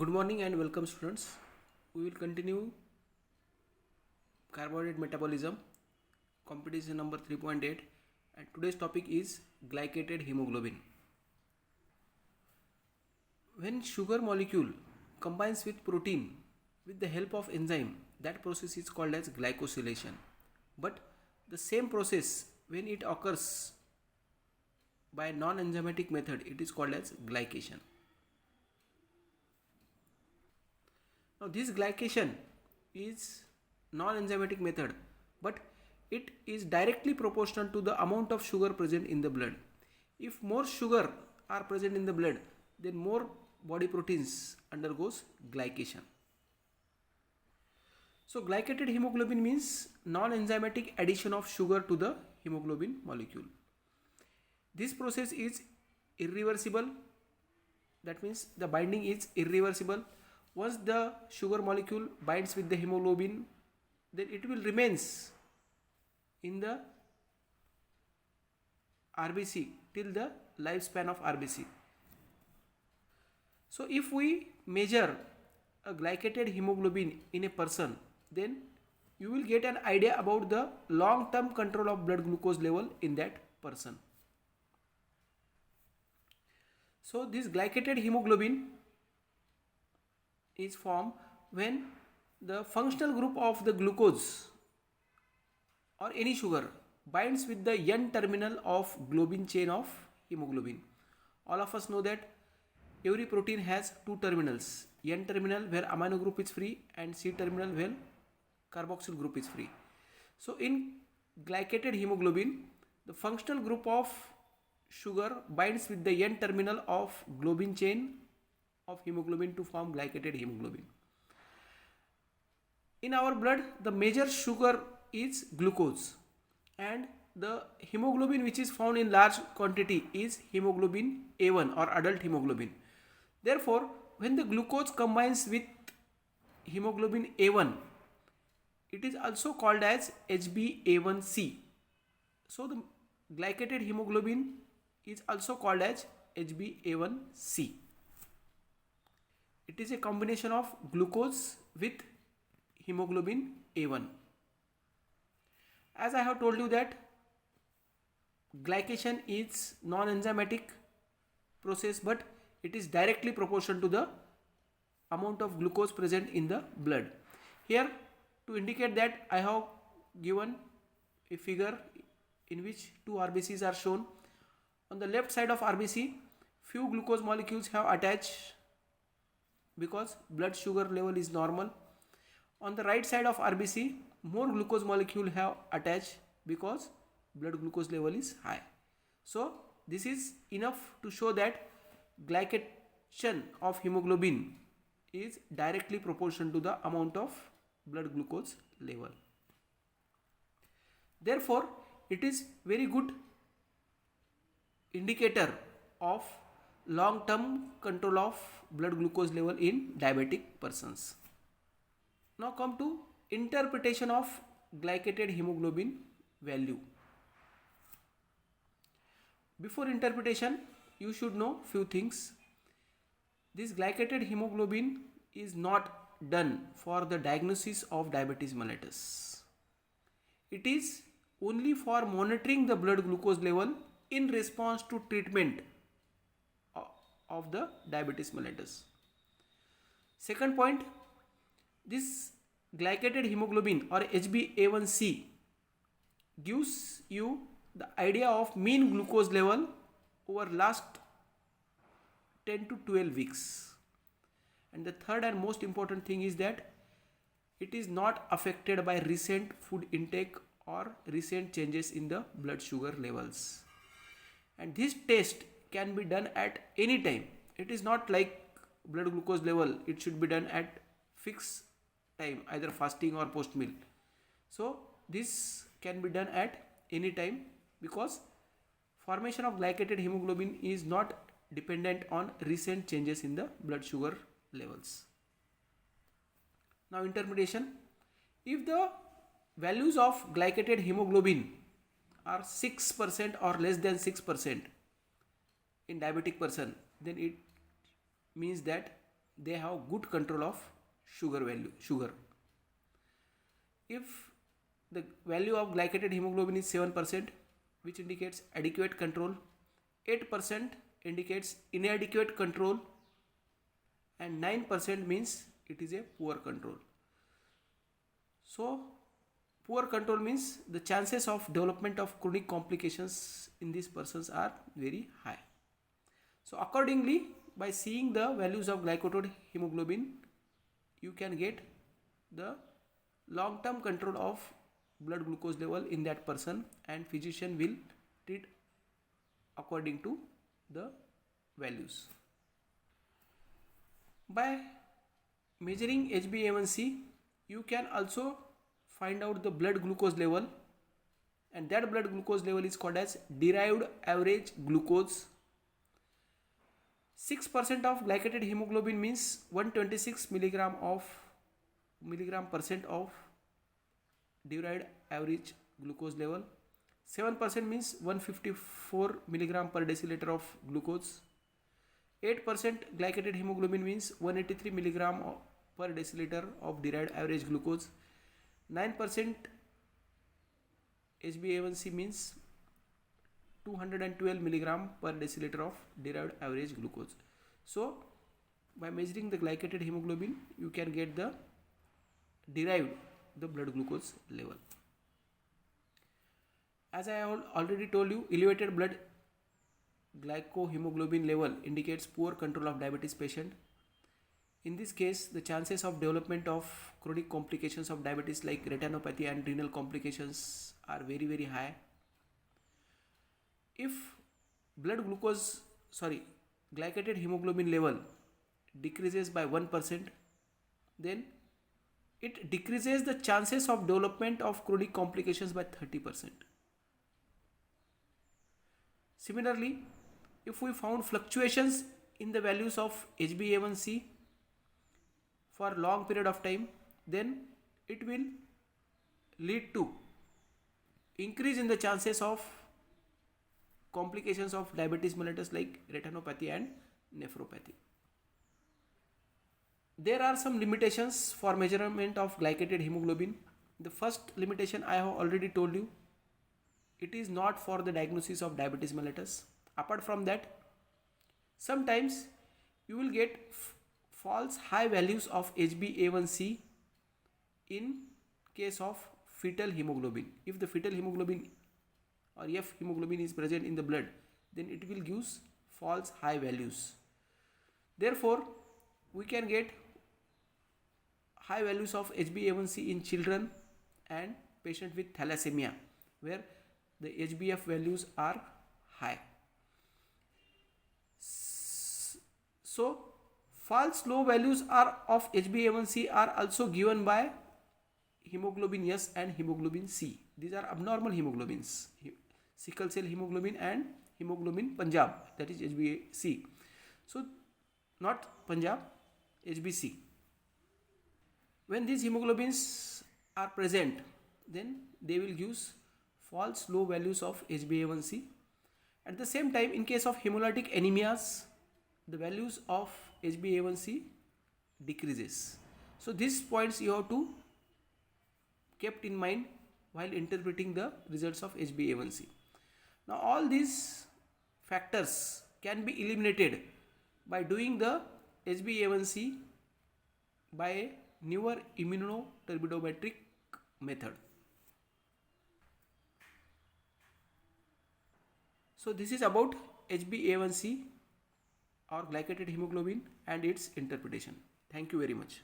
Good morning and welcome, students. We will continue carbohydrate metabolism, competition number 3.8, and today's topic is glycated hemoglobin. When sugar molecule combines with protein with the help of enzyme, that process is called as glycosylation. But the same process, when it occurs by non-enzymatic method, it is called as glycation. Now this glycation is non-enzymatic method, but it is directly proportional to the amount of sugar present in the blood. If more sugar are present in the blood, then more body proteins undergoes glycation. So glycated hemoglobin means non-enzymatic addition of sugar to the hemoglobin molecule. This process is irreversible. That means the binding is irreversible. Once the sugar molecule binds with the hemoglobin, then it will remains in the RBC till the lifespan of RBC. So if we measure a glycated hemoglobin in a person, then you will get an idea about the long-term control of blood glucose level in that person. So this glycated hemoglobin is formed when the functional group of the glucose or any sugar binds with the N terminal of globin chain of hemoglobin. All of us know that every protein has two terminals, N terminal where amino group is free and C terminal where carboxyl group is free. So in glycated hemoglobin, the functional group of sugar binds with the N terminal of globin chain of hemoglobin to form glycated hemoglobin. In our blood, the major sugar is glucose, and the hemoglobin which is found in large quantity is hemoglobin A1 or adult hemoglobin. Therefore, when the glucose combines with hemoglobin A1, it is also called as HbA1c. So the glycated hemoglobin is also called as HbA1c. It is a combination of glucose with hemoglobin A1. As I have told you that glycation is non-enzymatic process, but it is directly proportional to the amount of glucose present in the blood. Here to indicate that I have given a figure in which two RBCs are shown. On the left side of RBC, few glucose molecules have attached because blood sugar level is normal. On the right side of RBC, more glucose molecule have attached because blood glucose level is high. So this is enough to show that glycation of hemoglobin is directly proportional to the amount of blood glucose level. Therefore, it is very good indicator of long-term control of blood glucose level in diabetic persons. Now come to interpretation of glycated hemoglobin value. Before interpretation, you should know few things. This glycated hemoglobin is not done for the diagnosis of diabetes mellitus. It is only for monitoring the blood glucose level in response to treatment of the diabetes mellitus. Second point, this glycated hemoglobin or HbA1c gives you the idea of mean glucose level over last 10 to 12 weeks. And the third and most important thing is that it is not affected by recent food intake or recent changes in the blood sugar levels. And this test can be done at any time. It is not like blood glucose level, it should be done at fixed time, either fasting or post meal. So this can be done at any time because formation of glycated hemoglobin is not dependent on recent changes in the blood sugar levels. Now interpretation. If the values of glycated hemoglobin are 6% or less than 6% in diabetic person, then it means that they have good control of sugar. If the value of glycated hemoglobin is 7%, which indicates adequate control, 8% indicates inadequate control, and 9% means it is a poor control. So poor control means the chances of development of chronic complications in these persons are very high. So accordingly, by seeing the values of glycated hemoglobin, you can get the long-term control of blood glucose level in that person, and physician will treat according to the values. By measuring HbA1c, you can also find out the blood glucose level, and that blood glucose level is called as derived average glucose. 6% of glycated hemoglobin means 126 milligram percent of derived average glucose level. 7% means 154 milligram per deciliter of glucose. 8% glycated hemoglobin means 183 milligram per deciliter of derived average glucose. 9% HbA1c means 212 milligram per deciliter of derived average glucose. So by measuring the glycated hemoglobin, you can get the derived the blood glucose level. As I have already told you, elevated blood glycohemoglobin level indicates poor control of diabetes patient. In this case, the chances of development of chronic complications of diabetes like retinopathy and renal complications are very, very high. If glycated hemoglobin level decreases by 1%, then it decreases the chances of development of chronic complications by 30%. Similarly, if we found fluctuations in the values of HbA1c for long period of time, then it will lead to increase in the chances of complications of diabetes mellitus like retinopathy and nephropathy. There are some limitations for measurement of glycated hemoglobin. The first limitation I have already told you. It is not for the diagnosis of diabetes mellitus. Apart from that, sometimes you will get false high values of HbA1c in case of fetal hemoglobin. If the fetal hemoglobin or F hemoglobin is present in the blood, then it will give false high values. Therefore, we can get high values of HbA1c in children and patients with thalassemia, where the HbF values are high. So false low values of HbA1c are also given by hemoglobin S and hemoglobin C. These are abnormal hemoglobins, sickle cell hemoglobin and hemoglobin Punjab, that is HbC. So not Punjab, HbC. When these hemoglobins are present, then they will give false low values of HbA1c. At the same time, in case of hemolytic anemias, the values of HbA1c decreases. So these points you have to kept in mind while interpreting the results of HbA1c. Now all these factors can be eliminated by doing the HbA1c by a newer immunoturbidometric method. So this is about HbA1c or glycated hemoglobin and its interpretation. Thank you very much.